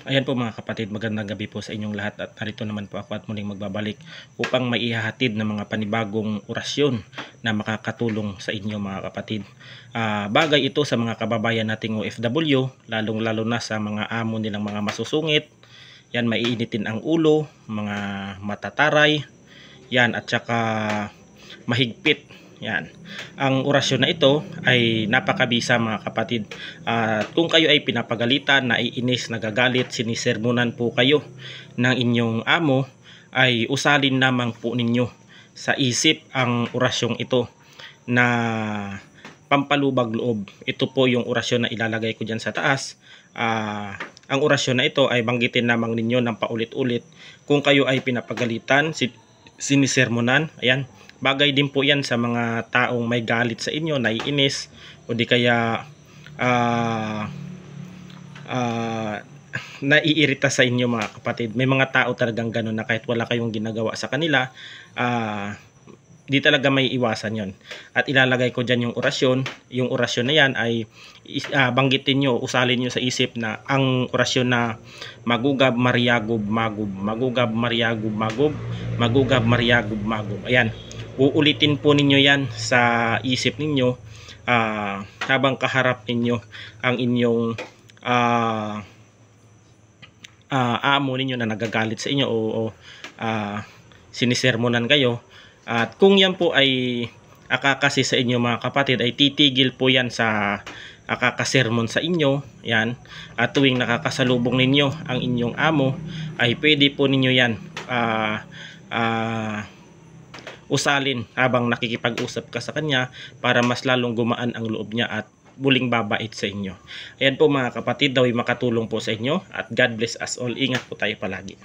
Ayan po mga kapatid, magandang gabi po sa inyong lahat at narito naman po ako at muling magbabalik upang maihahatid ng mga panibagong orasyon na makakatulong sa inyo mga kapatid. Bagay ito sa mga kababayan nating OFW, lalong lalo na sa mga amo nilang mga masusungit. Yan, maiinitin ang ulo, mga matataray, yan, at saka mahigpit. Yan. Ang orasyon na ito ay napakabisa mga kapatid. At kung kayo ay pinapagalitan, naiinis, nagagalit, sinisermonan po kayo ng inyong amo, ay usalin lamang po ninyo sa isip ang orasyong ito na pampalubag loob. Ito po yung orasyon na ilalagay ko dyan sa taas. Ang orasyon na ito ay banggitin lamang ninyo ng paulit-ulit kung kayo ay pinapagalitan, sinisermonan. Ayan. Bagay din po yan sa mga taong may galit sa inyo, naiinis, o di kaya naiirita sa inyo mga kapatid. May mga tao talagang ganun na kahit wala kayong ginagawa sa kanila, di talaga may iwasan yon. At ilalagay ko dyan yung orasyon. Yung orasyon na yan ay banggitin nyo, usalin nyo sa isip na ang orasyon na magugab mariagub magub, magugab mariagub magub, magugab mariagub magub. Ayan. Uulitin po ninyo yan sa isip ninyo habang kaharap ninyo ang inyong amo ninyo na nagagalit sa inyo o sinisermonan kayo. At kung yan po ay akakasi sa inyo mga kapatid, ay titigil po yan sa akakasermon sa inyo. Yan. At tuwing nakakasalubong ninyo ang inyong amo, ay pwede po ninyo yan usalin habang nakikipag-usap ka sa kanya para mas lalong gumaan ang loob niya at muling babait sa inyo. Ayan po mga kapatid, daw ay makatulong po sa inyo at God bless us all. Ingat po tayo palagi.